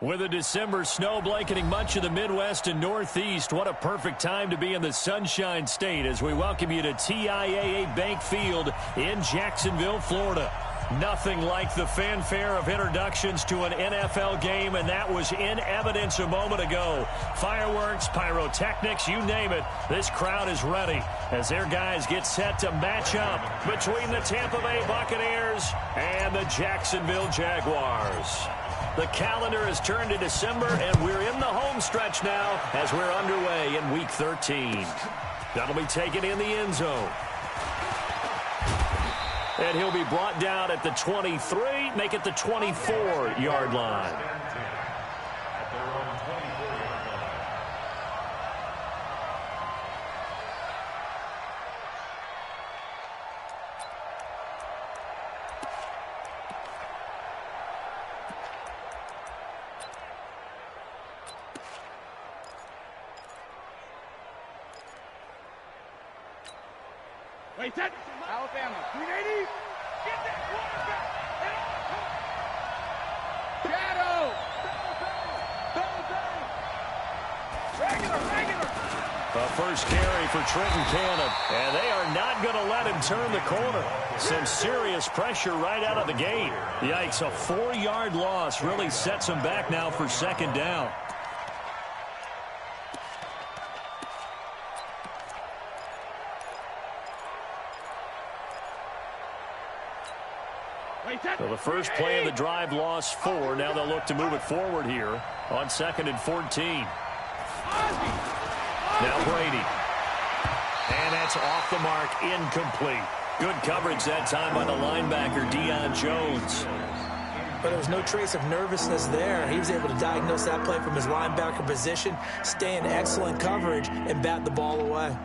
With a December snow blanketing much of the Midwest and Northeast, what a perfect time to be in the Sunshine State as we welcome you to TIAA Bank Field in Jacksonville, Florida. Nothing like the fanfare of introductions to an NFL game, and that was in evidence a moment ago. Fireworks, pyrotechnics, you name it, this crowd is ready as their guys get set to match up between the Tampa Bay Buccaneers and the Jacksonville Jaguars. The calendar has turned to December, and we're in the home stretch now as we're underway in Week 13. That'll be taken in the end zone. And he'll be brought down at the 23, make it the 24-yard line. Wait, that Alabama, 380. Get that quarterback. Shadow. Regular. A first carry for Trenton Cannon, and they are not going to let him turn the corner. Some serious pressure right out of the gate. Yikes, a 4-yard loss really sets him back now for second down. So the first play of the drive lost 4. Now they'll look to move it forward here on 2nd and 14. Now Brady. And that's off the mark, incomplete. Good coverage that time by the linebacker, Deion Jones. But there was no trace of nervousness there. He was able to diagnose that play from his linebacker position, stay in excellent coverage, and bat the ball away.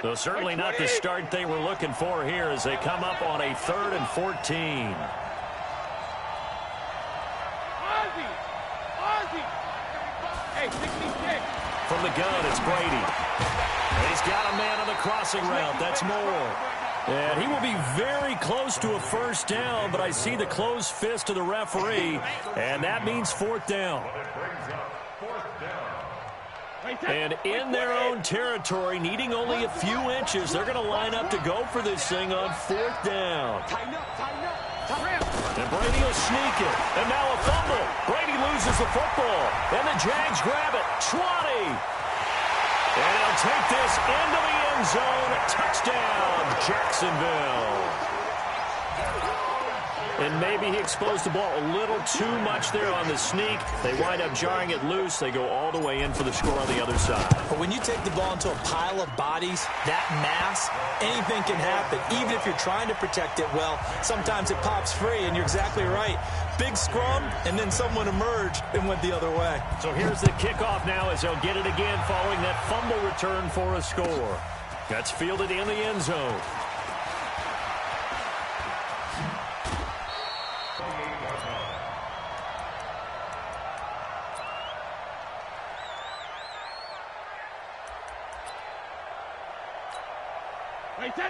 So certainly not the start they were looking for here as they come up on a 3rd and 14. Hey, 66. From the gun, it's Brady. And he's got a man on the crossing route. That's Moore. And he will be very close to a first down, but I see the closed fist of the referee, and that means 4th down. And in their own territory, needing only a few inches, they're going to line up to go for this thing on 4th down. And Brady will sneak it. And now a fumble. Brady loses the football. And the Jags grab it. 20. And he'll take this into the end zone. Touchdown, Jacksonville. And maybe he exposed the ball a little too much there on the sneak. They wind up jarring it loose. They go all the way in for the score on the other side. But when you take the ball into a pile of bodies, that mass, anything can happen. Even if you're trying to protect it well, sometimes it pops free, and you're exactly right. Big scrum, and then someone emerged and went the other way. So here's the kickoff now as they'll get it again following that fumble return for a score. That's fielded in the end zone.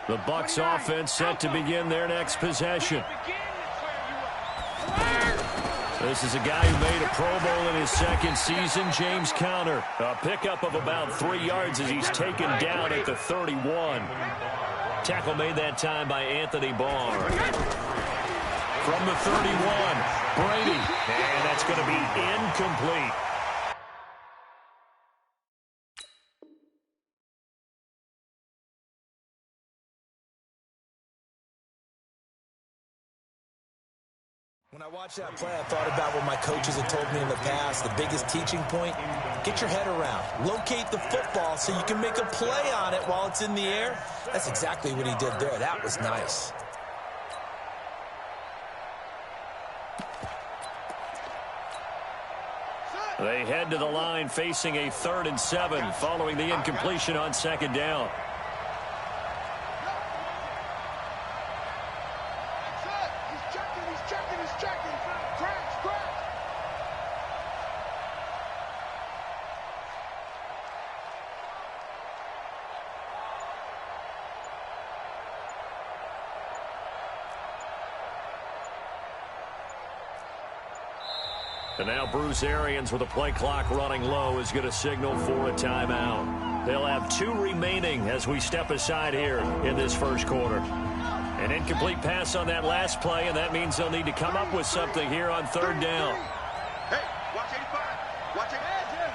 The Bucs offense set to begin their next possession. This is a guy who made a Pro Bowl in his 2nd season, James Conner. A pickup of about 3 yards as he's taken down at the 31. Tackle made that time by Anthony Barr. From the 31, Brady. And that's going to be incomplete. When I watched that play, I thought about what my coaches had told me in the past. The biggest teaching point, get your head around. Locate the football so you can make a play on it while it's in the air. That's exactly what he did there. That was nice. They head to the line facing a 3rd and 7 following the incompletion on 2nd down. And now Bruce Arians, with the play clock running low, is going to signal for a timeout. They'll have 2 remaining as we step aside here in this first quarter. An incomplete pass on that last play, and that means they'll need to come up with something here on 3rd down. Hey, watch 85. Watch 85.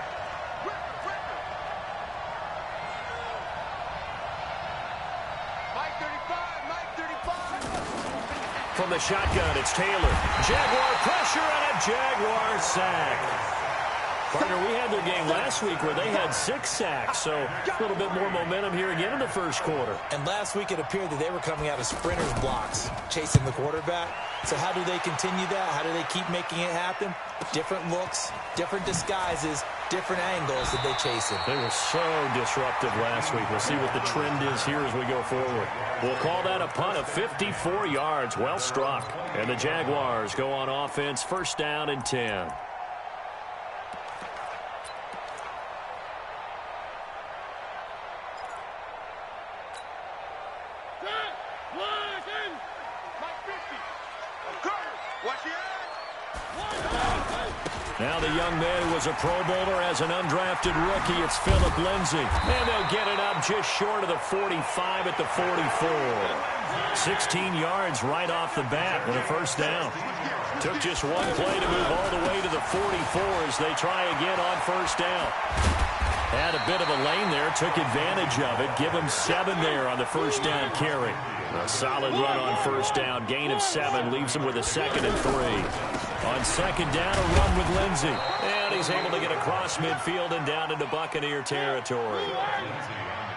Mike 35. Mike 35. From the shotgun, it's Taylor. Jaguar pressure and a Jaguar sack. Partner, we had their game last week where they had 6 sacks, so a little bit more momentum here again in the first quarter. And last week it appeared that they were coming out of sprinters blocks, chasing the quarterback. So how do they continue that? How do they keep making it happen? Different looks, different disguises, different angles that they chase it. They were so disruptive last week. We'll see what the trend is here as we go forward. We'll call that a punt of 54 yards. Well struck. And the Jaguars go on offense, 1st down and 10. Now the young man who was a Pro Bowler as an undrafted rookie, it's Phillip Lindsay. And they'll get it up just short of the 45 at the 44. 16 yards right off the bat with a 1st down. Took just 1 play to move all the way to the 44 as they try again on 1st down. Had a bit of a lane there, took advantage of it. Give him 7 there on the 1st down carry. A solid run on 1st down. Gain of 7 leaves him with a 2nd and 3. On 2nd down, a run with Lindsay. And he's able to get across midfield and down into Buccaneer territory.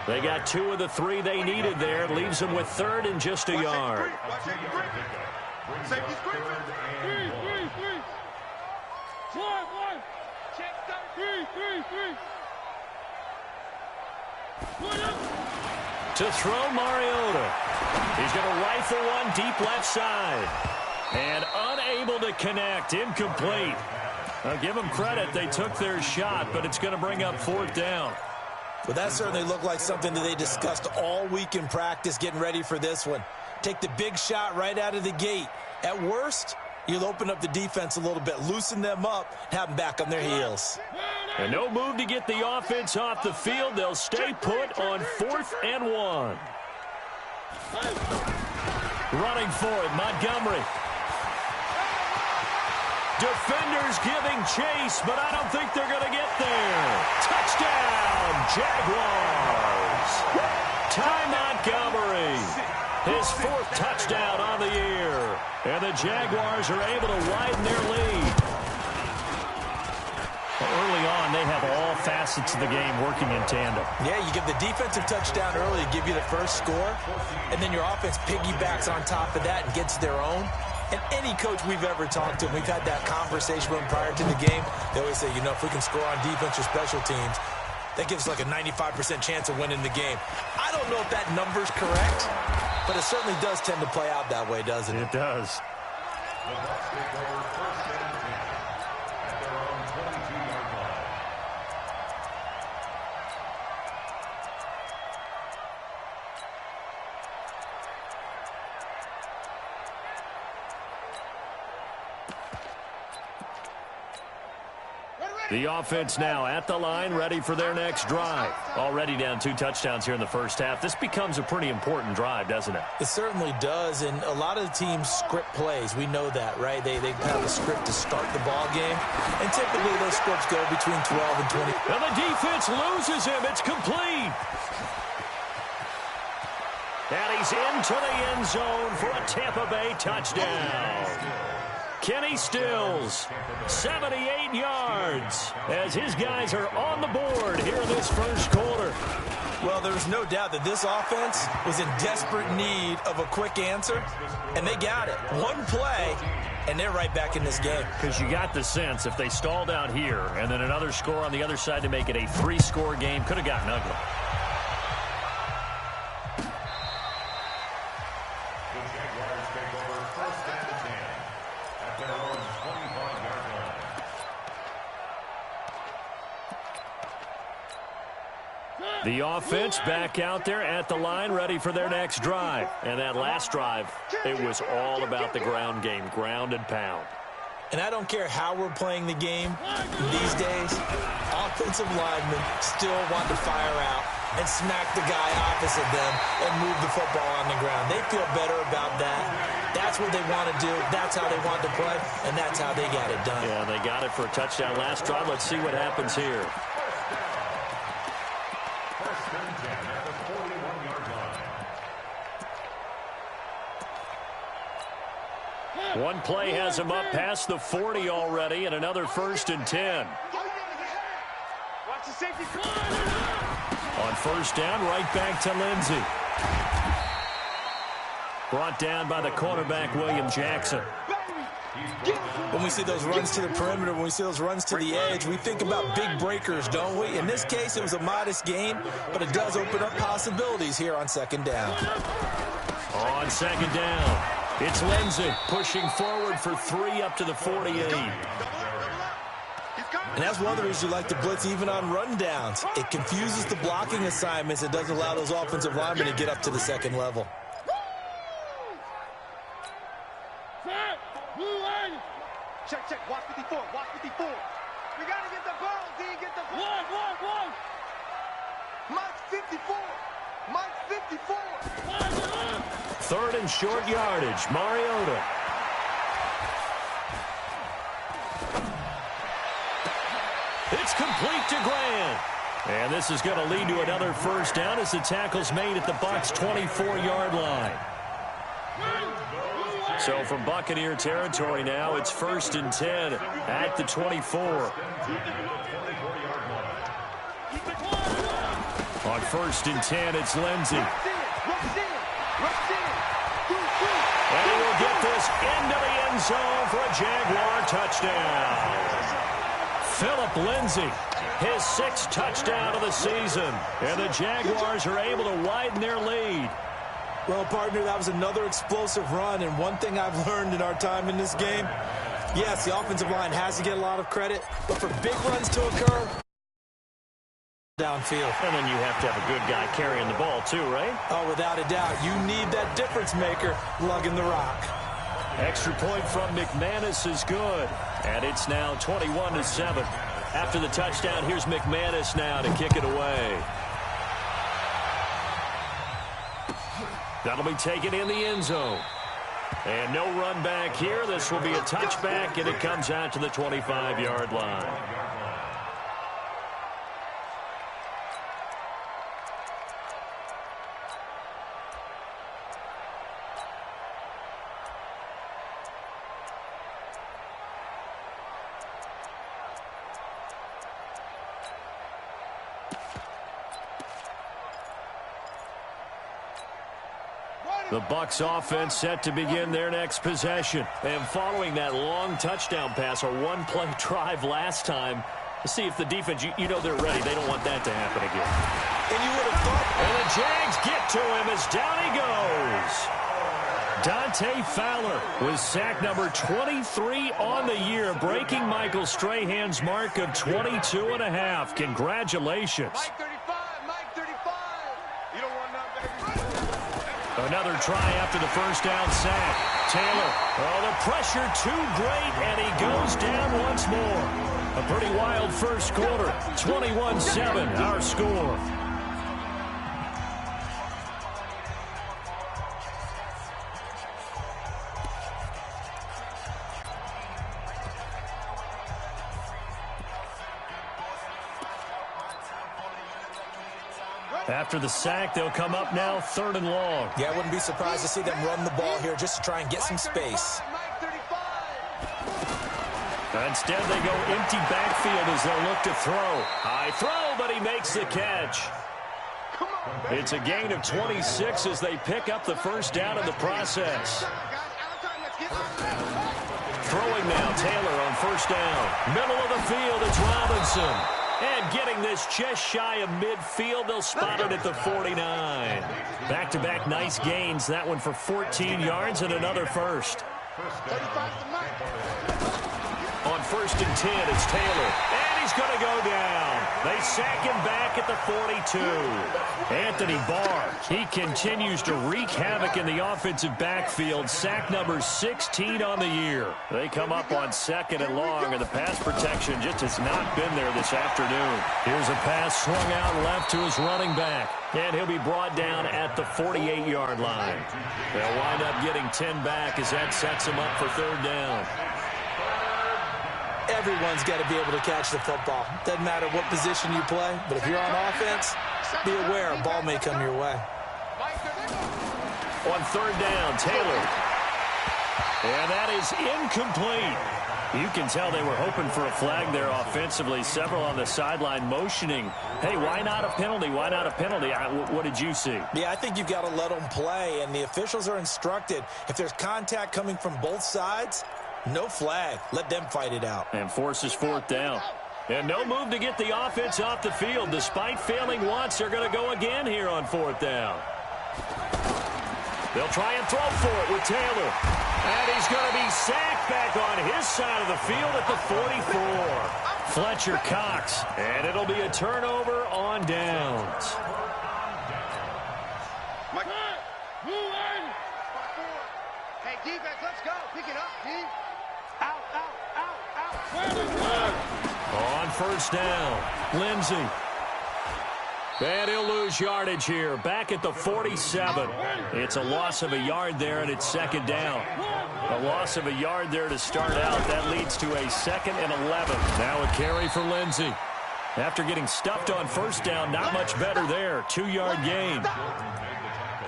They got 2 of the 3 they needed there. Leaves them with 3rd and just a yard. To throw Mariota. He's going to rifle one deep left side. And unable to connect. Incomplete. I'll give them credit. They took their shot, but it's going to bring up 4th down. Well, that certainly looked like something that they discussed all week in practice getting ready for this one. Take the big shot right out of the gate. At worst, you'll open up the defense a little bit, loosen them up, have them back on their heels. And no move to get the offense off the field. They'll stay put on 4th and 1. Running for it, Montgomery. Defenders giving chase, but I don't think they're going to get there. Touchdown, Jaguars. Ty Montgomery. His 4th touchdown on the year. And the Jaguars are able to widen their lead. Early on, they have all facets of the game working in tandem. Yeah, you give the defensive touchdown early to give you the first score, and then your offense piggybacks on top of that and gets their own. And any coach we've ever talked to, we've had that conversation with them prior to the game. They always say, you know, if we can score on defense or special teams, that gives us like a 95% chance of winning the game. I don't know if that number's correct, but it certainly does tend to play out that way, doesn't it? It does. The offense now at the line, ready for their next drive. Already down 2 touchdowns here in the first half. This becomes a pretty important drive, doesn't it? It certainly does, and a lot of the teams script plays. We know that, right? They have a script to start the ball game, and typically those scripts go between 12 and 20. And the defense loses him. It's complete. And he's into the end zone for a Tampa Bay touchdown. Kenny Stills, 78 yards, as his guys are on the board here in this first quarter. Well, there's no doubt that this offense was in desperate need of a quick answer, and they got it. 1 play, and they're right back in this game. Because you got the sense if they stalled out here and then another score on the other side to make it a 3-score game, could have gotten ugly. The offense back out there at the line, ready for their next drive. And that last drive, it was all about the ground game, ground and pound. And I don't care how we're playing the game these days, offensive linemen still want to fire out and smack the guy opposite them and move the football on the ground. They feel better about that. That's what they want to do. That's how they want to play, and that's how they got it done. Yeah, they got it for a touchdown last drive. Let's see what happens here. One play has him up past the 40 already, and another 1st and 10. Watch the safety. On 1st down, right back to Lindsey. Brought down by the cornerback, William Jackson. When we see those runs to the perimeter, when we see those runs to the edge, we think about big breakers, don't we? In this case, it was a modest gain, but it does open up possibilities here on 2nd down. On 2nd down, it's Lindsey pushing forward for 3 up to the 48. And that's one of the reasons you like to blitz even on rundowns. It confuses the blocking assignments. It doesn't allow those offensive linemen to get up to the 2nd level. Check. Watch 54. Watch 54. We got to get the ball, D. Get the ball. One. Mike's 54. Mike's 54. 3rd and short yardage. Mariota. It's complete to Grant. And this is going to lead to another 1st down as the tackle's made at the Bucs' 24-yard line. So from Buccaneer territory now, it's 1st and 10 at the 24. On 1st and 10, it's Lindsey. And he will get this into the end zone for a Jaguar touchdown. Philip Lindsey, his 6th touchdown of the season. And the Jaguars are able to widen their lead. Well, partner, that was another explosive run, and one thing I've learned in our time in this game, yes, the offensive line has to get a lot of credit, but for big runs to occur, downfield. And then you have to have a good guy carrying the ball too, right? Oh, without a doubt. You need that difference maker lugging the rock. Extra point from McManus is good, and it's now 21-7. After the touchdown, here's McManus now to kick it away. That'll be taken in the end zone. And no run back here. This will be a touchback, and it comes out to the 25-yard line. The Bucs offense set to begin their next possession. And following that long touchdown pass, a one-play drive last time, to see if the defense, you know they're ready. They don't want that to happen again. And you would have thought. And the Jags get to him as down he goes. Dante Fowler with sack number 23 on the year, breaking Michael Strahan's mark of 22.5. Congratulations. Mike 35. You don't want none, baby. Another try after the 1st down sack. Taylor, oh, the pressure too great, and he goes down once more. A pretty wild first quarter. 21-7, our score. After the sack, they'll come up now 3rd and long. Yeah, I wouldn't be surprised to see them run the ball here just to try and get some space. Instead, they go empty backfield as they'll look to throw. High throw, but he makes the catch. It's a gain of 26 as they pick up the 1st down in the process. Throwing now, Taylor on 1st down. Middle of the field, it's Robinson. And getting this just shy of midfield, they'll spot it at the 49. Back-to-back nice gains. That one for 14 yards and another first. On 1st and 10, it's Taylor. And he's going to go down. They sack him back at the 42. Anthony Barr, he continues to wreak havoc in the offensive backfield. Sack number 16 on the year. They come up on 2nd and long, and the pass protection just has not been there this afternoon. Here's a pass swung out left to his running back, and he'll be brought down at the 48-yard line. They'll wind up getting 10 back as that sets him up for 3rd down. Everyone's got to be able to catch the football. Doesn't matter what position you play, but if you're on offense, be aware a ball may come your way. On 3rd down, Taylor. And that is incomplete. You can tell they were hoping for a flag there offensively. Several on the sideline motioning, hey, why not a penalty? Why not a penalty? What did you see? Yeah, I think you've got to let them play, and the officials are instructed. If there's contact coming from both sides, no flag. Let them fight it out. And forces 4th down. And no move to get the offense off the field. Despite failing once, they're going to go again here on 4th down. They'll try and throw for it with Taylor. And he's going to be sacked back on his side of the field at the 44. Fletcher Cox. And it'll be a turnover on downs. Hey, defense, let's go. Pick it up, D. Out. On 1st down, Lindsey. And he'll lose yardage here. Back at the 47. It's a loss of a yard there, and it's 2nd down. A loss of a yard there to start out. That leads to a 2nd and 11. Now a carry for Lindsey. After getting stuffed on 1st down, not much better there. 2-yard gain.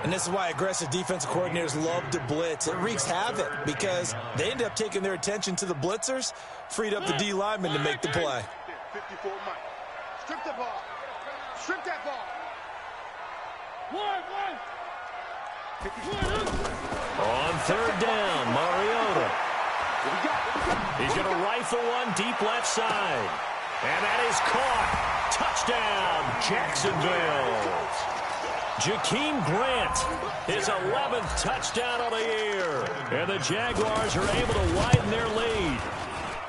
And this is why aggressive defensive coordinators love to blitz. It wreaks havoc because they end up taking their attention to the blitzers, freed up the D lineman to make the play. 54 Mike. Strip the ball. Strip that ball. On 3rd down, Mariota. He's going to rifle one deep left side. And that is caught. Touchdown, Jacksonville. Jakeem Grant, his 11th touchdown of the year. And the Jaguars are able to widen their lead.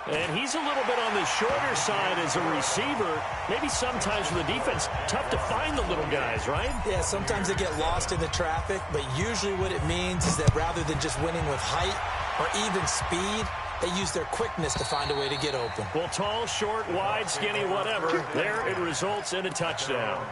And he's a little bit on the shorter side as a receiver. Maybe sometimes for the defense, tough to find the little guys, right? Yeah, sometimes they get lost in the traffic, but usually what it means is that rather than just winning with height or even speed, they use their quickness to find a way to get open. Well, tall, short, wide, skinny, whatever, there it results in a touchdown.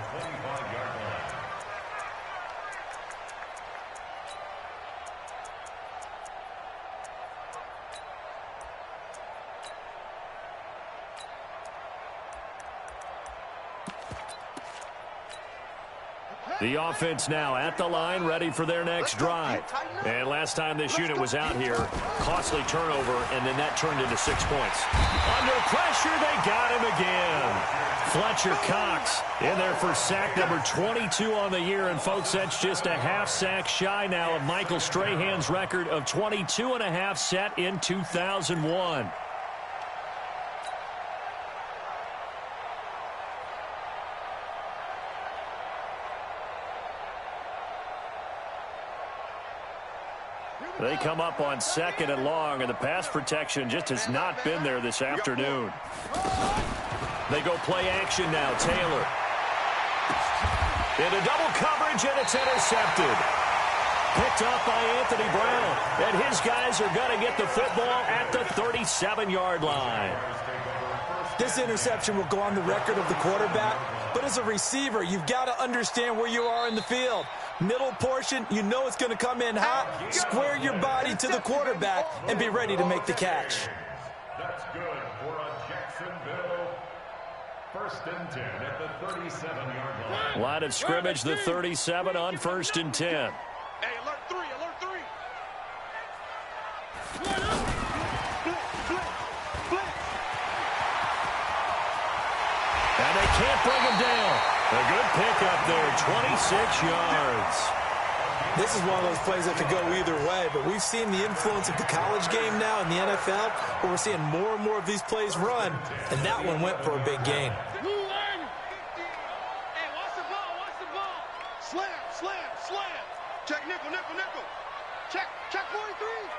The offense now at the line, ready for their next drive. And last time this unit was out here, costly turnover, and then that turned into 6 points. Under pressure, they got him again. Fletcher Cox in there for sack number 22 on the year. And, folks, that's just a half sack shy now of Michael Strahan's record of 22.5 set in 2001. They come up on 2nd and long, and the pass protection just has not been there this afternoon. They go play action now. Taylor. Into double coverage, and it's intercepted. Picked up by Anthony Brown. And his guys are going to get the football at the 37-yard line. This interception will go on the record of the quarterback, but as a receiver, you've got to understand where you are in the field. Middle portion, you know it's going to come in hot. Square your body to the quarterback and be ready to make the catch. That's good for a Jacksonville 1st and 10 at the 37-yard line. Line of scrimmage, the 37 on 1st and 10. Hey, alert 3, alert 3. And they can't bring him down. A good pickup there, 26 yards. This is one of those plays that could go either way, but we've seen the influence of the college game now in the NFL, where we're seeing more and more of these plays run, and that one went for a big gain. Hey, watch the ball, watch the ball. Slam, slam, slam. Check nickel, nickel, nickel. Check 43.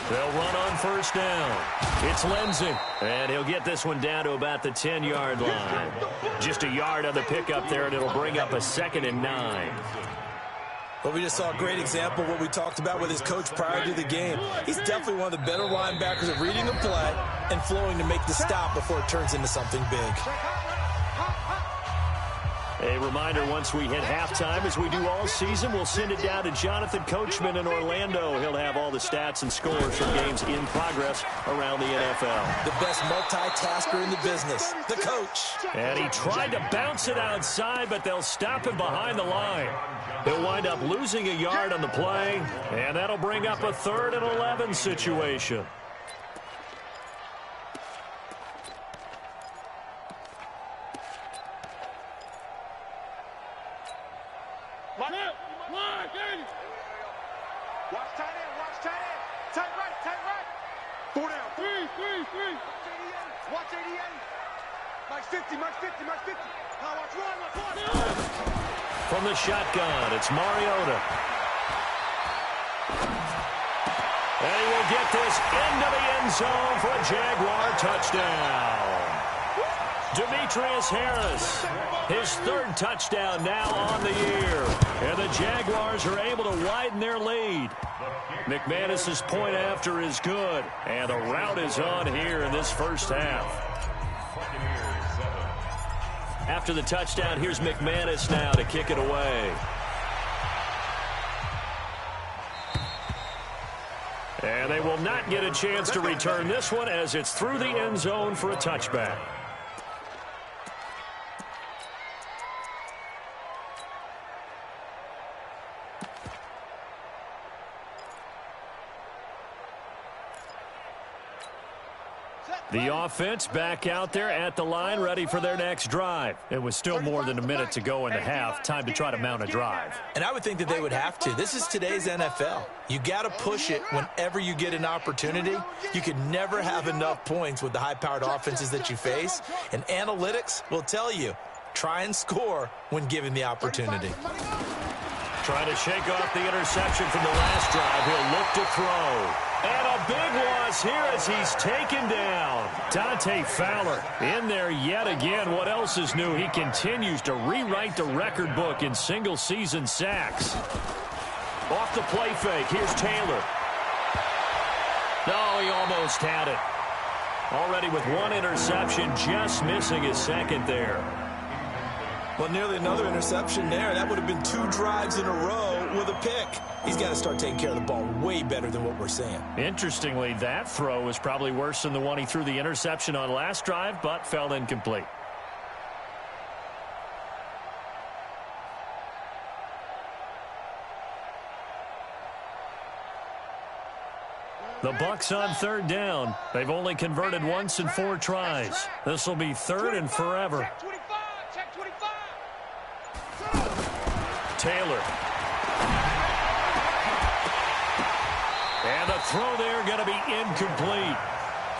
They'll run on first down. It's Lindsey, and he'll get this one down to about the 10-yard line. Just a yard on the pickup there, and it'll bring up a 2nd and 9. Well, we just saw a great example of what we talked about with his coach prior to the game. He's definitely one of the better linebackers at reading the play and flowing to make the stop before it turns into something big. A reminder, once we hit halftime, as we do all season, we'll send it down to Jonathan Coachman in Orlando. He'll have all the stats and scores from games in progress around the NFL. The best multitasker in the business, the coach. And he tried to bounce it outside, but they'll stop him behind the line. He'll wind up losing a yard on the play, and that'll bring up a 3rd and 11 situation. Watch tight end, watch tight end. Tight right, tight right. 4 down. 3. Watch 88. Mike's 50, Mike's 50, Mike's 50. Now watch one. From the shotgun, it's Mariota. And he will get this into the end zone for a Jaguar touchdown. Demetrius Harris, his 3rd touchdown now on the year. And the Jaguars are able to widen their lead. McManus's point after is good. And the rout is on here in this first half. After the touchdown, here's McManus now to kick it away. And they will not get a chance to return this one as it's through the end zone for a touchback. The offense back out there at the line, ready for their next drive. It was still more than a minute to go in the half. Time to try to mount a drive. And I would think that they would have to. This is today's NFL. You got to push it whenever you get an opportunity. You can never have enough points with the high-powered offenses that you face. And analytics will tell you, try and score when given the opportunity. Trying to shake off the interception from the last drive. He'll look to throw. And a big loss here as he's taken down. Dante Fowler in there yet again. What else is new? He continues to rewrite the record book in single-season sacks. Off the play fake. Here's Taylor. No, he almost had it. Already with 1 interception, just missing his 2nd there. Well, nearly another interception there. That would have been 2 drives in a row with a pick. He's got to start taking care of the ball way better than what we're seeing. Interestingly, that throw was probably worse than the one he threw the interception on last drive, but fell incomplete. The Bucs on 3rd down. They've only converted once in 4 tries. This will be 3rd and forever. Taylor. And the throw there going to be incomplete.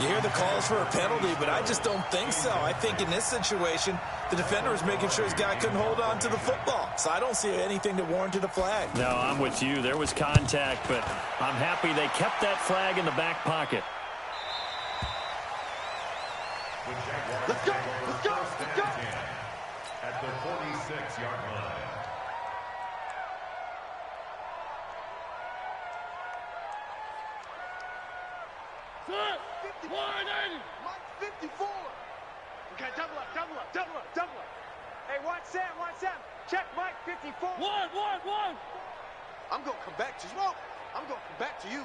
You hear the calls for a penalty, but I just don't think so. I think in this situation, the defender was making sure his guy couldn't hold on to the football. So I don't see anything that warranted a flag. No, I'm with you. There was contact, but I'm happy they kept that flag in the back pocket. Let's go, let's go, let's go. At the 46-yard line. Mike 54. Okay, double up, double up, double up, double up. Hey, watch Sam, watch Sam. Check Mike 54. One. I'm going to come back to you. I'm going to come back to you.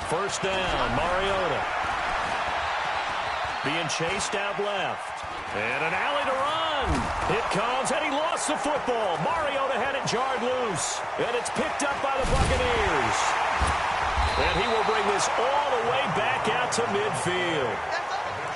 First down, Mariota. Being chased out left. And an alley to run. It comes, and he lost the football. Mariota had it jarred loose. And it's picked up by the Buccaneers. And he will bring this all the way back out to midfield.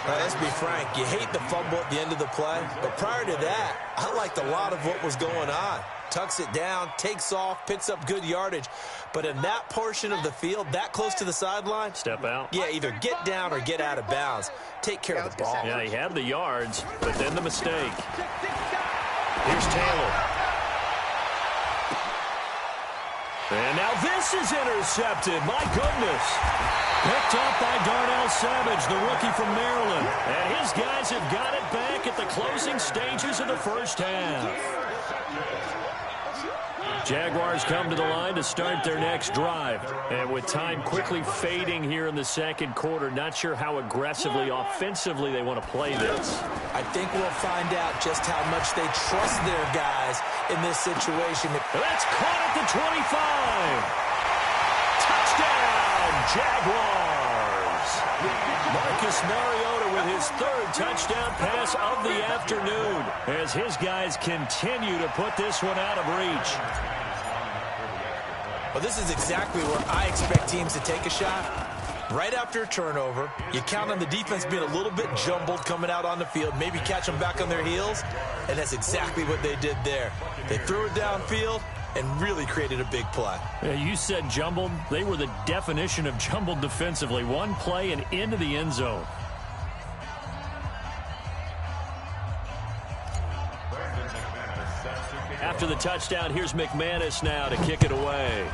Let's be frank. You hate the fumble at the end of the play. But prior to that, I liked a lot of what was going on. Tucks it down, takes off, picks up good yardage. But in that portion of the field, that close to the sideline, step out. Yeah, either get down or get out of bounds. Take care of the ball. Yeah, he had the yards, but then the mistake. Here's Taylor. And now this is intercepted. My goodness. Picked up by Darnell Savage, the rookie from Maryland. And his guys have got it back at the closing stages of the first half. Jaguars come to the line to start their next drive. And with time quickly fading here in the second quarter, not sure how aggressively, offensively they want to play this. I think we'll find out just how much they trust their guys in this situation. That's caught at the 25. Touchdown, Jaguars. Marcus Mariota with his third touchdown pass of the afternoon as his guys continue to put this one out of reach. Well, this is exactly where I expect teams to take a shot. Right after a turnover, you count on the defense being a little bit jumbled coming out on the field, maybe catch them back on their heels, and that's exactly what they did there. They threw it downfield and really created a big play. Yeah, you said jumbled. They were the definition of jumbled defensively. One play and into the end zone. After the touchdown, here's McManus now to kick it away.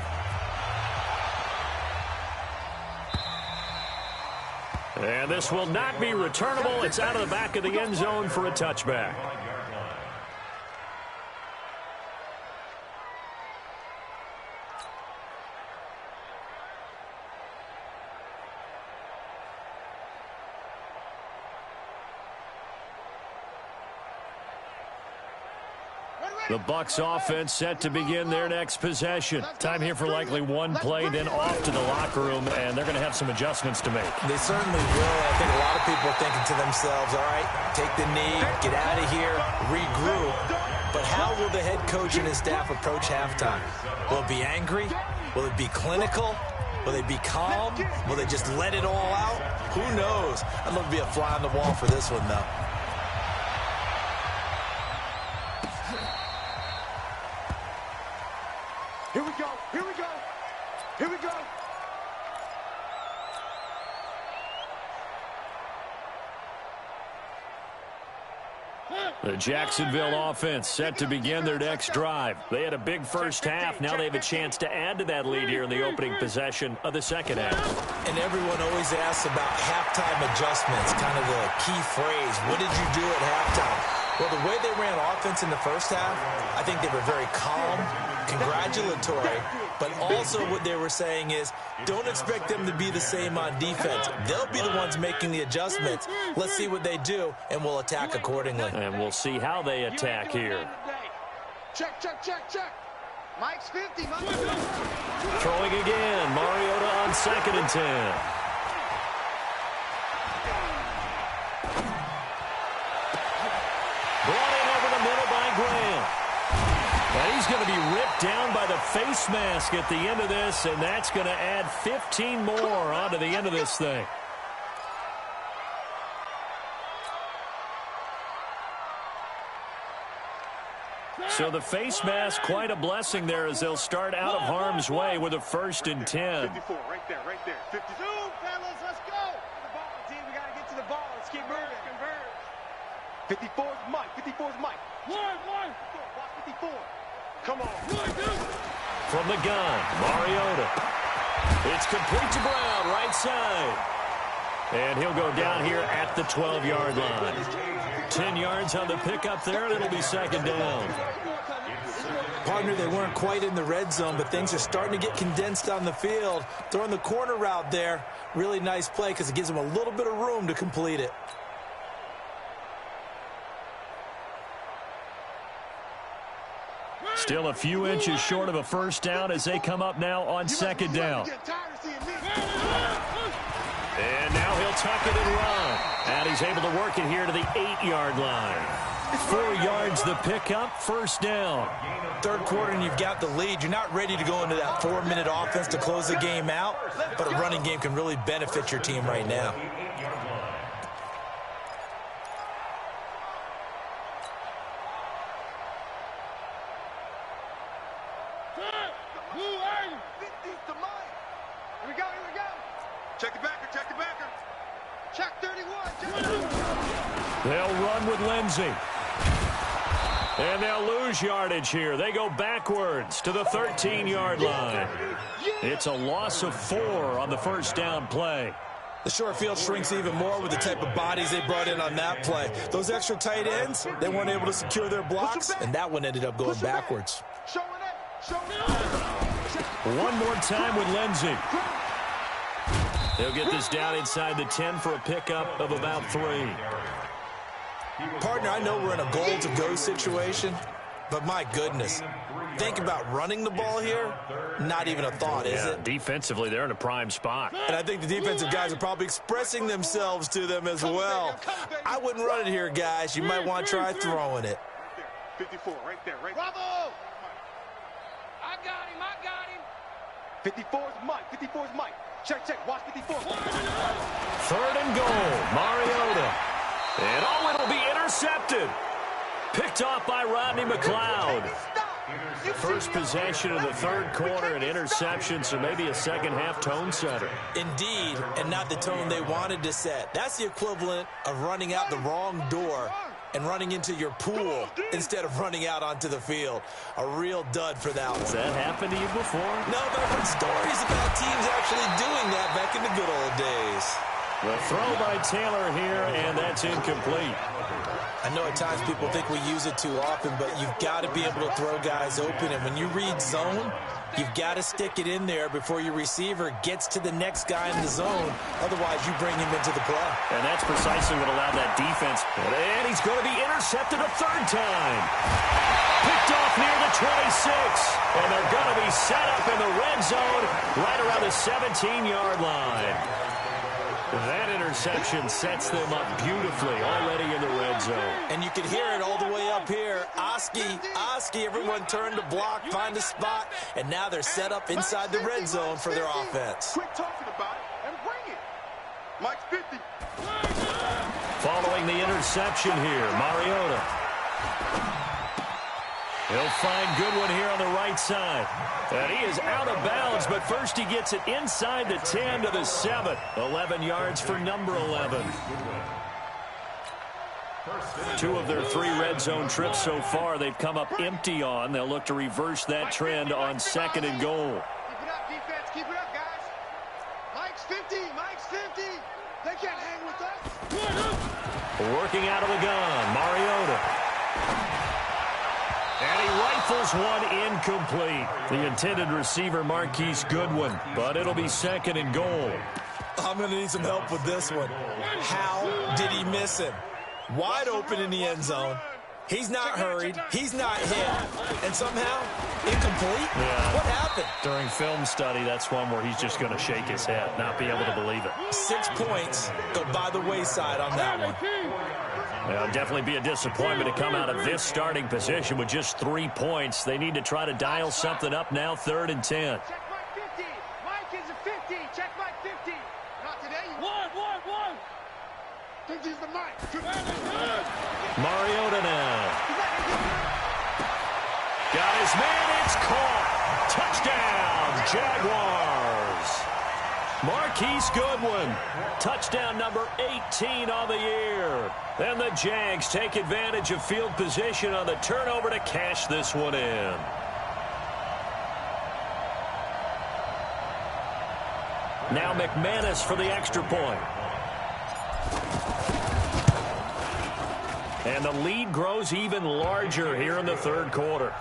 And this will not be returnable. It's out of the back of the end zone for a touchback. The Bucs offense set to begin their next possession. Time here for likely one play, then off to the locker room, and they're going to have some adjustments to make. They certainly will. I think a lot of people are thinking to themselves, all right, take the knee, get out of here, regroup. But how will the head coach and his staff approach halftime? Will it be angry? Will it be clinical? Will they be calm? Will they just let it all out? Who knows? I'd love to be a fly on the wall for this one, though. Here we go. Here we go. Here we go. The Jacksonville offense set to begin their next drive. They had a big first half. Now they have a chance to add to that lead here in the opening possession of the second half. And everyone always asks about halftime adjustments, kind of the key phrase. What did you do at halftime? Well, the way they ran offense in the first half, I think they were very calm, congratulatory, but also what they were saying is don't expect them to be the same on defense. They'll be the ones making the adjustments. Let's see what they do, and we'll attack accordingly. And we'll see how they attack here. Check, check, check, check. Mike's 50. Mike. Throwing again. Mariota on 2nd and 10. Brought in over the middle by Graham. And he's going to be ripped down by the face mask at the end of this, and that's going to add 15 more onto the end of this thing. So the face mask, quite a blessing there as they'll start out of harm's way with a 1st and 10. 54, right there, right there. 52, fellas, let's go. The ball, team, we got to get to the ball. Let's keep moving. Converge. 54 is Mike. 54 is Mike. One. Watch 54. Come on. From the gun, Mariota. It's complete to Brown, right side. And he'll go down here at the 12-yard line. 10 yards on the pickup there, and it'll be 2nd down. Partner, they weren't quite in the red zone, but things are starting to get condensed on the field. Throwing the corner route there, really nice play because it gives them a little bit of room to complete it. Still a few inches short of a 1st down as they come up now on 2nd down. And now he'll tuck it and run. And he's able to work it here to the 8-yard line. 4 yards the pickup, 1st down. Third quarter and you've got the lead. You're not ready to go into that 4-minute offense to close the game out, but a running game can really benefit your team right now. Check the backer, check the backer. Check 31. They'll run with Lindsey. And they'll lose yardage here. They go backwards to the 13-yard line. It's a loss of 4 on the first down play. The short field shrinks even more with the type of bodies they brought in on that play. Those extra tight ends, they weren't able to secure their blocks, and that one ended up going backwards. One more time with Lindsey. They'll get this down inside the 10 for a pickup of about 3. Partner, I know we're in a goal-to-go situation, but my goodness, think about running the ball here. Not even a thought, is it? Defensively, they're in a prime spot. And I think the defensive guys are probably expressing themselves to them as well. I wouldn't run it here, guys. You might want to try throwing it. 54, right there, right? Bravo! I got him. 54 is Mike. 54 is Mike. Check. Watch 54. 3rd and goal. Mariota. And it'll be intercepted. Picked off by Rodney McLeod. First possession of the 3rd quarter, an interception, so maybe a second-half tone setter. Indeed, and not the tone they wanted to set. That's the equivalent of running out the wrong door and running into your pool instead of running out onto the field. A real dud for that one. Has that happened to you before? No, but I've heard stories about teams actually doing that back in the good old days. The throw by Taylor here, and that's incomplete. I know at times people think we use it too often, but you've got to be able to throw guys open. And when you read zone, you've got to stick it in there before your receiver gets to the next guy in the zone. Otherwise, you bring him into the play. And that's precisely what allowed that defense. And he's going to be intercepted a 3rd time. Picked off near the 26. And they're going to be set up in the red zone right around the 17-yard line. That interception sets them up beautifully already in the red zone. And you can hear it all the way up here. Oski, everyone turned to block, find a spot, and now they're set up inside the red zone for their offense. Quit talking about it and bring it. Mike's 50. Following the interception here, Mariota. He'll find Goodwin here on the right side. And he is out of bounds, but first he gets it inside the 10 to the 7. 11 yards for number 11. 2 of their 3 red zone trips so far they've come up empty on. They'll look to reverse that trend on 2nd and goal. Keep it up, defense. Keep it up, guys. Mike's 50. They can't hang with us. Working out of the gun, Mariota. And he rifles one incomplete. The intended receiver, Marquise Goodwin. But it'll be 2nd and goal. I'm going to need some help with this one. How did he miss him? Wide open in the end zone. He's not hurried. He's not hit. And somehow, incomplete? Yeah. What happened? During film study, that's one where he's just going to shake his head, not be able to believe it. 6 points go by the wayside on that one. It'll definitely be a disappointment to come out of this starting position with just 3 points. They need to try to dial something up now, 3rd and 10. Check Mike 50. Mike is a 50. Check Mike 50. Not today. One. 50's the Mike. Mariota now. Got his man. It's caught. Touchdown, Jaguars. Marquise Goodwin. Touchdown number 18 on the year. Then the Jags take advantage of field position on the turnover to cash this one in. Now McManus for the extra point. And the lead grows even larger here in the 3rd quarter.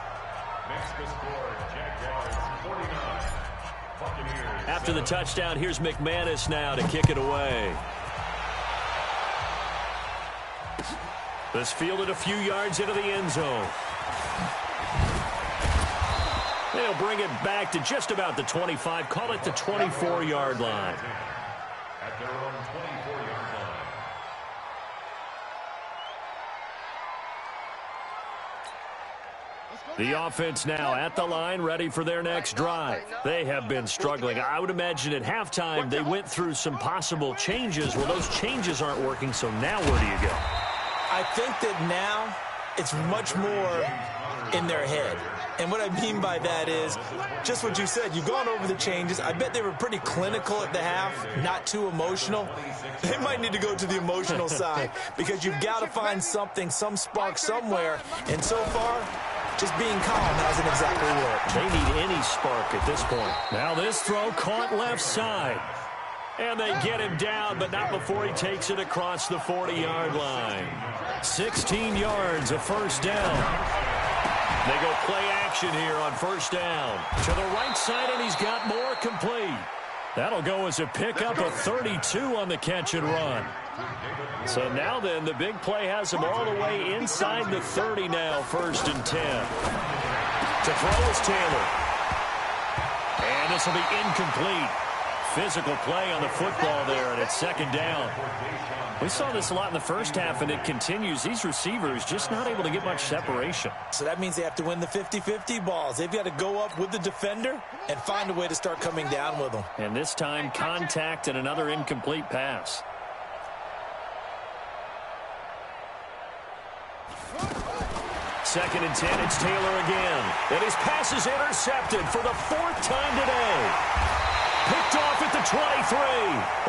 After the touchdown, here's McManus now to kick it away. This fielded a few yards into the end zone. They'll bring it back to just about the 25, call it the 24-yard line. At their own 24-yard line. The offense now at the line, ready for their next drive. They have been struggling. I would imagine at halftime they went through some possible changes. Well, those changes aren't working, so now where do you go? I think that now it's much more in their head. And what I mean by that is just what you said. You've gone over the changes. I bet they were pretty clinical at the half, not too emotional. They might need to go to the emotional side because you've got to find something, some spark somewhere. And so far, just being calm hasn't exactly worked. They need any spark at this point. Now this throw caught left side. And they get him down, but not before he takes it across the 40-yard line. 16 yards, a first down. They go play action here on first down. To the right side, and he's got more complete. That'll go as a pickup of 32 on the catch and run. So now then, the big play has him all the way inside the 30 now, 1st and 10. To throw is Taylor. And this will be incomplete. Physical play on the football there, and it's 2nd down. We saw this a lot in the first half, and it continues. These receivers just not able to get much separation. So that means they have to win the 50-50 balls. They've got to go up with the defender and find a way to start coming down with them. And this time, contact and another incomplete pass. Second and 10, it's Taylor again. And his pass is intercepted for the 4th time today. Picked off at the 23,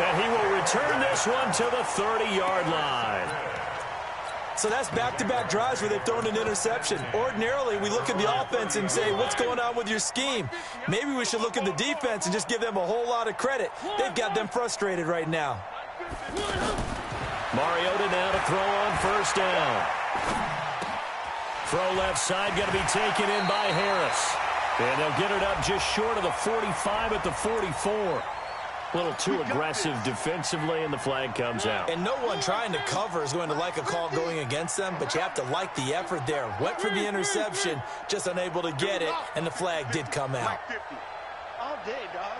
and he will return this one to the 30-yard line. So that's back-to-back drives where they've thrown an interception. Ordinarily, we look at the offense and say, what's going on with your scheme? Maybe we should look at the defense and just give them a whole lot of credit. They've got them frustrated right now. Mariota now to throw on first down. Throw left side, going to be taken in by Harris. And they'll get it up just short of the 45 at the 44. A little too aggressive defensively, and the flag comes out. And no one trying to cover is going to like a call going against them, but you have to like the effort there. Went for the interception, just unable to get it, and the flag did come out. All day, dog.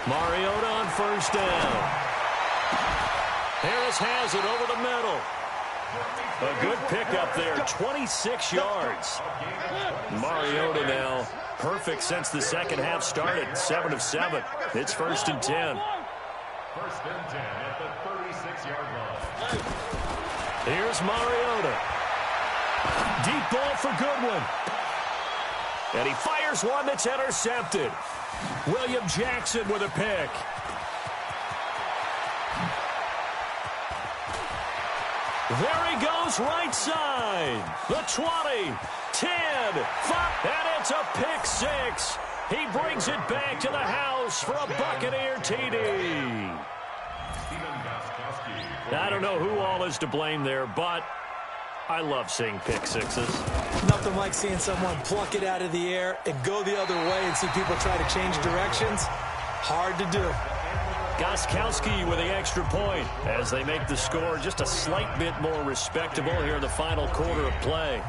Mariota on first down. Harris has it over the middle. A good pickup there, 26 yards. Mariota now perfect since the second half started, 7 of 7. It's 1st and 10. 1st and 10 at the 36-yard line. Here's Mariota. Deep ball for Goodwin. And he fires one that's intercepted. William Jackson with a pick. There he goes, right side. The 20, 10, 5, and it's a pick 6. He brings it back to the house for a Buccaneer TD. I don't know who all is to blame there, but I love seeing pick sixes. Nothing like seeing someone pluck it out of the air and go the other way and see people try to change directions. Hard to do. Gostkowski with the extra point as they make the score just a slight bit more respectable here in the final quarter of play.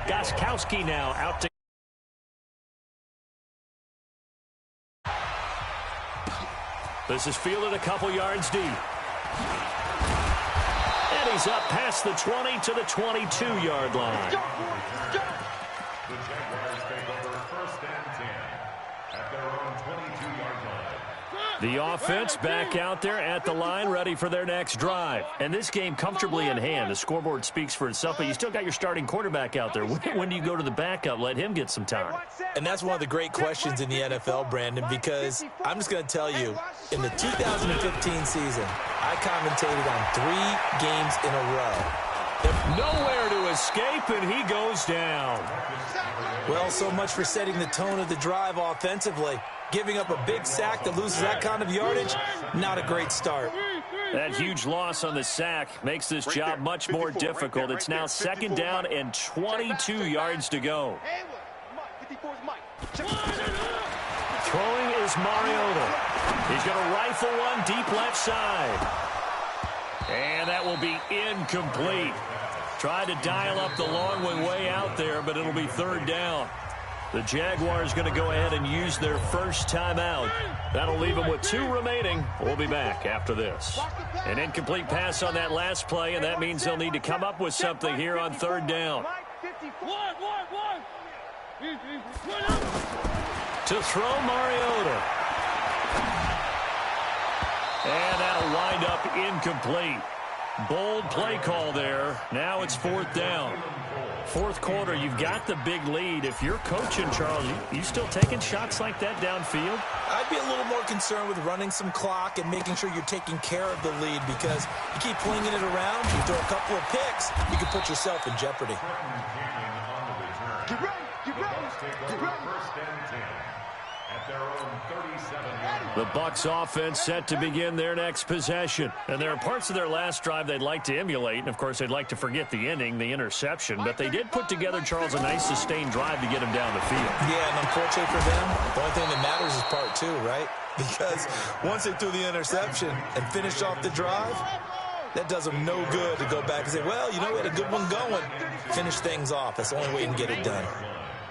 Gostkowski now out to... This is fielded a couple yards deep. And he's up past the 20 to the 22-yard line. The Jaguars take over 1st and 10 at their own 22-yard line. The offense back out there at the line, ready for their next drive. And this game comfortably in hand. The scoreboard speaks for itself, but you still got your starting quarterback out there. When do you go to the backup? Let him get some time. And that's one of the great questions in the NFL, Brandon, because I'm just going to tell you, in the 2015 season, I commentated on 3 games in a row. Nowhere to escape, and he goes down. Well, so much for setting the tone of the drive offensively. Giving up a big sack that loses that kind of yardage, not a great start. That huge loss on the sack makes this job much more difficult. It's now 2nd down and 22 yards to go. Throwing is Mariota. He's going to rifle one deep left side. And that will be incomplete. Tried to dial up the long one way out there, but it'll be 3rd down. The Jaguars going to go ahead and use their first timeout. That'll leave them with 2 remaining. We'll be back after this. An incomplete pass on that last play, and that means they'll need to come up with something here on 3rd down. To throw Mariota. And that'll wind up incomplete. Bold play call there. Now it's 4th down. Fourth quarter, you've got the big lead. If you're coaching, Charles, you still taking shots like that downfield? I'd be a little more concerned with running some clock and making sure you're taking care of the lead, because you keep flinging it around, you throw a couple of picks, you can put yourself in jeopardy. Get ready, get ready, get ready. First and 10 at their own 37. The Bucs offense set to begin their next possession. And there are parts of their last drive they'd like to emulate. And, of course, they'd like to forget the ending, the interception. But they did put together, Charles, a nice sustained drive to get him down the field. Yeah, and unfortunately for them, the only thing that matters is part 2, right? Because once they threw the interception and finished off the drive, that does them no good to go back and say, well, you know, we had a good one going. Finish things off. That's the only way you can get it done.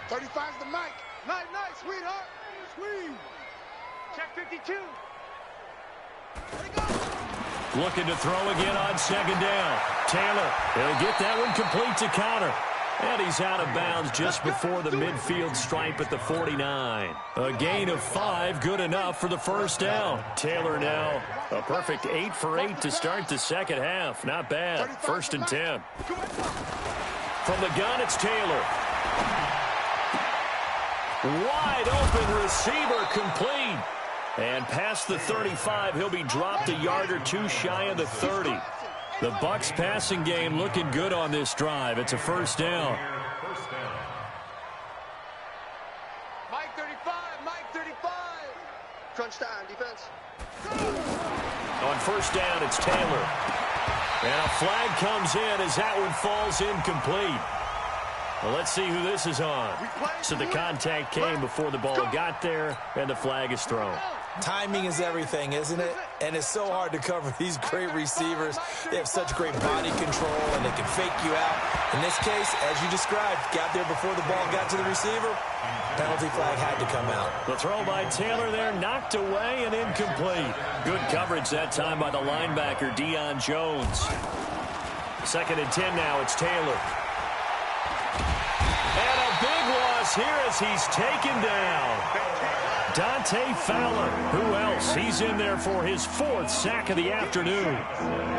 35's the mic. Night, night, sweetheart. Sweet. Check 52. Looking to throw again on 2nd down. Taylor, he'll get that one complete to Connor. And he's out of bounds just before the midfield stripe at the 49. A gain of 5, good enough for the first down. Taylor now a perfect 8 for 8 to start the second half. Not bad. 1st and 10. From the gun, it's Taylor. Wide open receiver, complete. And past the 35, he'll be dropped a yard or 2 shy of the 30. The Bucs passing game looking good on this drive. It's a 1st down. Mike 35, Mike 35. Crunch time, defense. On 1st down, it's Taylor. And a flag comes in as that one falls incomplete. Well, let's see who this is on. So the contact came before the ball got there, and the flag is thrown. Timing is everything, isn't it? And it's so hard to cover these great receivers. They have such great body control, and they can fake you out. In this case, as you described, got there before the ball got to the receiver. Penalty flag had to come out. The throw by Taylor there, knocked away and incomplete. Good coverage that time by the linebacker, Deion Jones. 2nd and 10 now, it's Taylor. And a big loss here as he's taken down. Dante Fowler. Who else? He's in there for his 4th sack of the afternoon.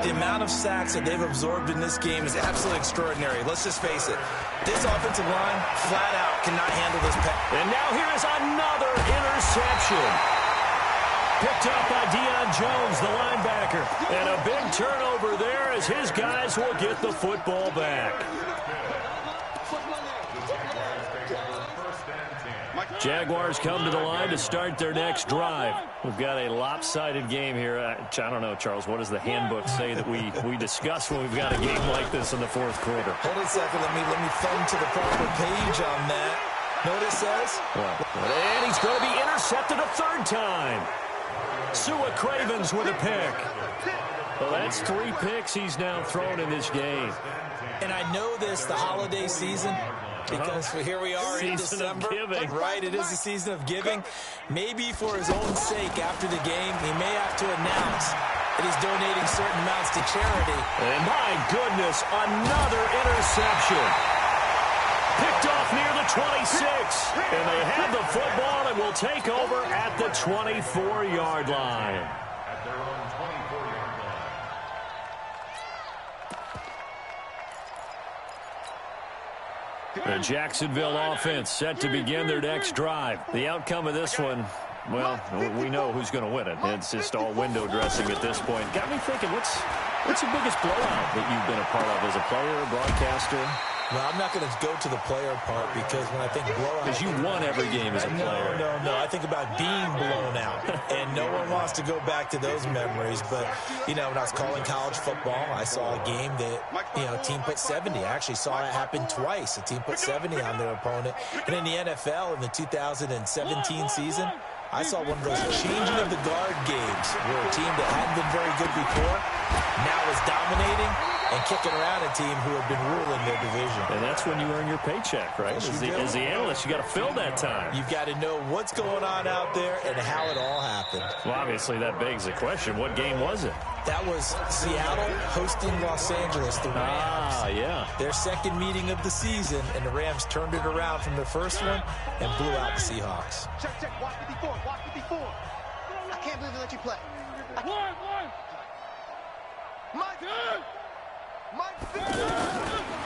The amount of sacks that they've absorbed in this game is absolutely extraordinary. Let's just face it. This offensive line, flat out, cannot handle this pass. And now here is another interception. Picked up by Deion Jones, the linebacker. And a big turnover there as his guys will get the football back. Jaguars come to the line to start their next drive. We've got a lopsided game here. I don't know, Charles, what does the handbook say that we discuss when we've got a game like this in the 4th quarter? Hold on a second. Let me thumb to the proper page on that. Know what it says? And he's going to be intercepted a 3rd time. Sua Cravens with a pick. Well, that's 3 picks he's now thrown in this game. And I know this, the holiday season, because here we are in December, right? It is a season of giving. Maybe for his own sake, after the game, he may have to announce that he's donating certain amounts to charity. And my goodness, another interception. Picked off near the 26. And they have the football and will take over at the 24-yard line. At their own 24-yard line. The Jacksonville offense set to begin their next drive. The outcome of this one, well, we know who's going to win it. It's just all window dressing at this point. Got me thinking, what's the biggest blowout that you've been a part of as a player, broadcaster? Well, I'm not going to go to the player part because when I think blowout... Because you won every game as a player. No. I think about being blown out. And no one wants to go back to those memories. But, you know, when I was calling college football, I saw a game that, you know, a team put 70. I actually saw it happen twice. A team put 70 on their opponent. And in the NFL, in the 2017 season, I saw one of those changing of the guard games where a team that hadn't been very good before now is dominating and kicking around a team who have been ruling their division. And that's when you earn your paycheck, right? Yes, as the analyst, you got to fill that time. You've got to know what's going on out there and how it all happened. Well, obviously, that begs the question, what game was it? That was Seattle hosting Los Angeles, the Rams. Ah, yeah. Their second meeting of the season, and the Rams turned it around from their first one and blew out the Seahawks. Check, watch 54, watch 54. I can't believe they let you play.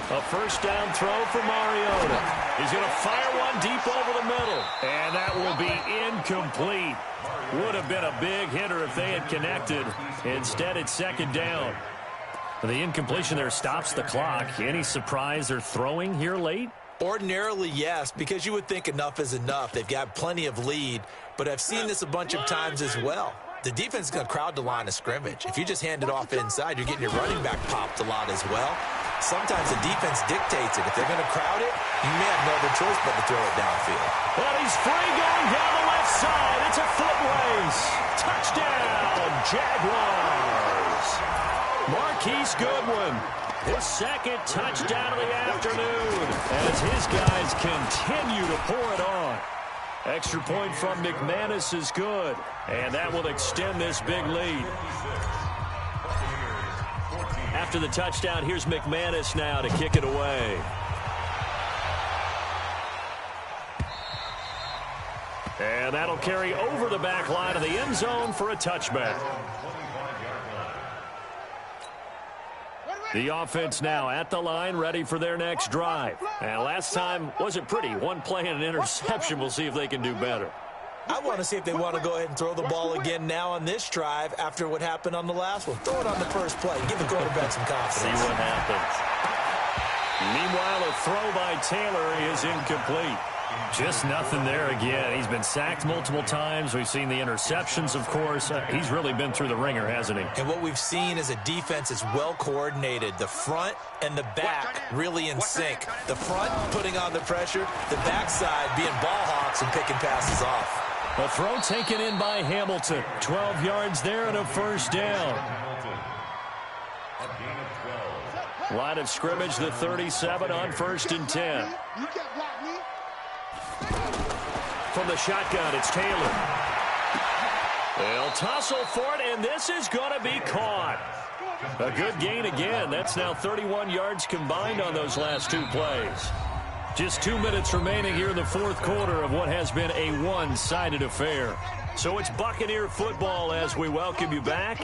A first down throw for Mariota. He's going to fire one deep over the middle. And that will be incomplete. Would have been a big hitter if they had connected. Instead, it's second down. The incompletion there stops the clock. Any surprise they're throwing here late? Ordinarily, yes, because you would think enough is enough. They've got plenty of lead, but I've seen this a bunch of times as well. The defense is going to crowd the line of scrimmage. If you just hand it off inside, you're getting your running back popped a lot as well. Sometimes the defense dictates it. If they're going to crowd it, you may have no other choice but to throw it downfield. Well, he's free going down the left side. It's a foot race. Touchdown, Jaguars. Marquise Goodwin, his second touchdown of the afternoon, as his guys continue to pour it on. Extra point from McManus is good, and that will extend this big lead. After the touchdown, here's McManus now to kick it away. And that'll carry over the back line of the end zone for a touchback. The offense now at the line, ready for their next drive. And last time wasn't pretty. One play and an interception. We'll see if they can do better. I want to see if they want to go ahead and throw the ball again now on this drive after what happened on the last one. Throw it on the first play. Give the quarterback some confidence. See what happens. Meanwhile, a throw by Taylor is incomplete. Just nothing there again. He's been sacked multiple times. We've seen the interceptions, of course. He's really been through the ringer, hasn't he? And what we've seen is a defense is well coordinated. The front and the back really in sync. The front putting on the pressure, the backside being ball hawks and picking passes off. A throw taken in by Hamilton. 12 yards there and a first down. Line of scrimmage, the 37 on 1st and 10. From the shotgun, it's Taylor. They'll tussle for it, and this is going to be caught. A good gain again. That's now 31 yards combined on those last two plays. Just 2 minutes remaining here in the fourth quarter of what has been a one-sided affair. So it's Buccaneer football as we welcome you back.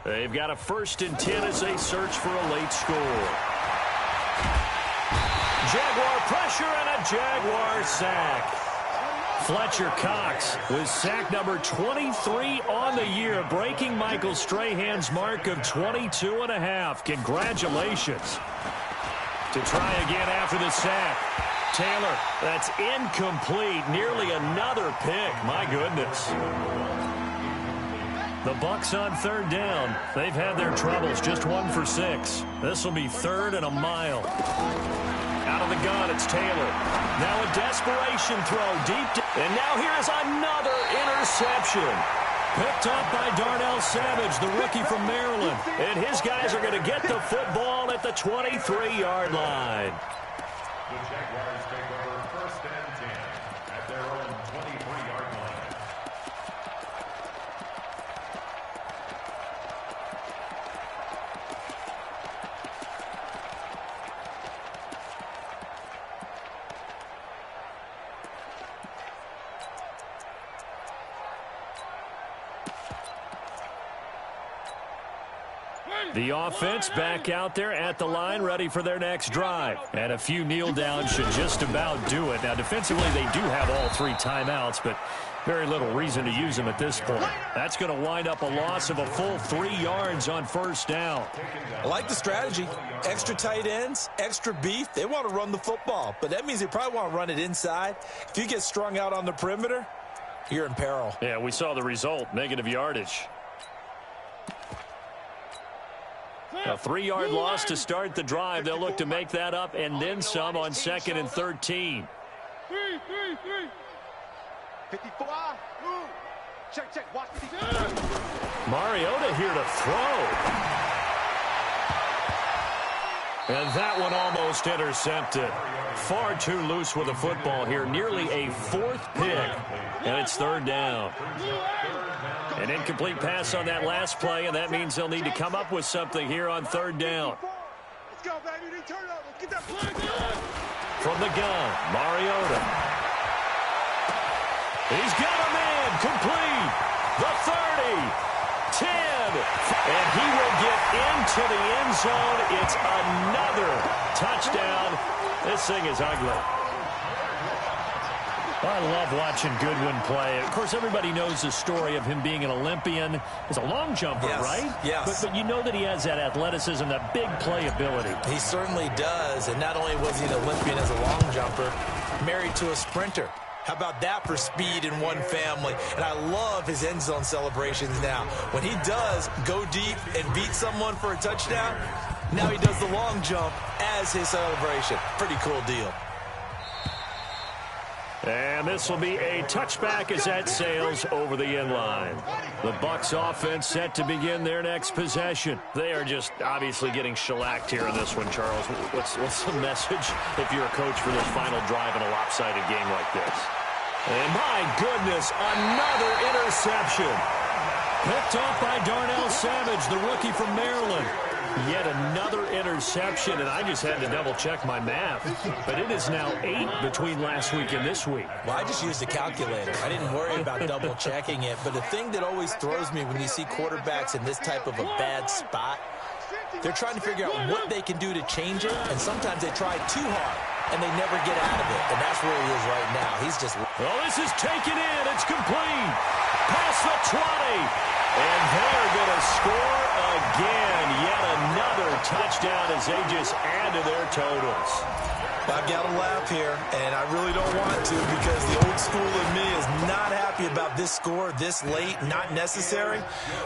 They've got a 1st and 10 as they search for a late score. Jaguar pressure and a Jaguar sack. Fletcher Cox with sack number 23 on the year, breaking Michael Strahan's mark of 22.5. Congratulations. To try again after the sack. Taylor, that's incomplete. Nearly another pick. My goodness. The Bucs on 3rd down. They've had their troubles. Just 1 for 6. This will be 3rd and a mile. Out of the gun, it's Taylor. Now a desperation throw deep. And now here's another interception. Picked up by Darnell Savage, the rookie from Maryland. And his guys are going to get the football at the 23-yard line. The Jaguars take over 1st and 10 at their own 23-yard line. The offense back out there at the line, ready for their next drive. And a few kneel downs should just about do it. Now, defensively, they do have all 3 timeouts, but very little reason to use them at this point. That's going to wind up a loss of a full 3 yards on 1st down. I like the strategy. Extra tight ends, extra beef. They want to run the football, but that means they probably want to run it inside. If you get strung out on the perimeter, you're in peril. Yeah, we saw the result, negative yardage. A 3-yard loss to start the drive. They'll look to make that up and then some on 2nd and 13. 54. Check. Watch. Mariota here to throw. And that one almost intercepted. Far too loose with the football here. Nearly a 4th pick. And it's 3rd down. An incomplete pass on that last play, and that means they'll need to come up with something here on 3rd down. Let's go, baby. Turn it up. Let's get that flag. From the gun, Mariota. He's got a man complete. The 30, 10, And he will get into the end zone. It's another touchdown. This thing is ugly. I love watching Goodwin play. Of course, everybody knows the story of him being an Olympian. He's a long jumper, right? Yes. But you know that he has that athleticism, that big play ability. He certainly does. And not only was he an Olympian as a long jumper, married to a sprinter. How about that for speed in one family? And I love his end zone celebrations now. When he does go deep and beat someone for a touchdown, now he does the long jump as his celebration. Pretty cool deal. And this will be a touchback as that sails over the end line. The Bucs offense set to begin their next possession. They are just obviously getting shellacked here in this one, Charles. What's the message if you're a coach for this final drive in a lopsided game like this? And my goodness, another interception. Picked off by Darnell Savage, the rookie from Maryland. Yet another interception, and I just had to double-check my math. But it is now 8 between last week and this week. Well, I just used a calculator. I didn't worry about double-checking it. But the thing that always throws me when you see quarterbacks in this type of a bad spot, they're trying to figure out what they can do to change it, and sometimes they try too hard, and they never get out of it. And that's where he is right now. He's just... Well, this is taken in. It's complete. Past the 20. And they're going to score again. Yet another touchdown as they just add to their totals. I've got to laugh here, and I really don't want to because the old school in me is not happy about this score this late, not necessary.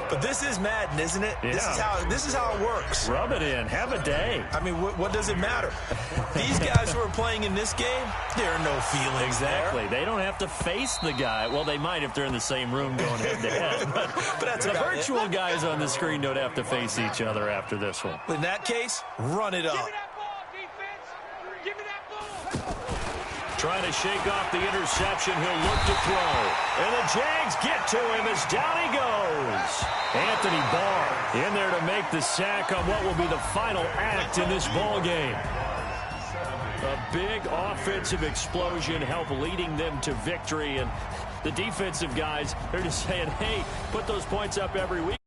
But this is Madden, isn't it? Yeah. This is how it works. Rub it in. Have a day. I mean, what does it matter? These guys who are playing in this game, there are no feelings Exactly. there. They don't have to face the guy. Well, they might if they're in the same room going head-to-head. But that's the about virtual guys on the screen don't have to face each other after this one. In that case, run it up. Trying to shake off the interception. He'll look to throw. And the Jags get to him as down he goes. Anthony Barr in there to make the sack on what will be the final act in this ball game. A big offensive explosion helped leading them to victory. And the defensive guys, they're just saying, hey, put those points up every week.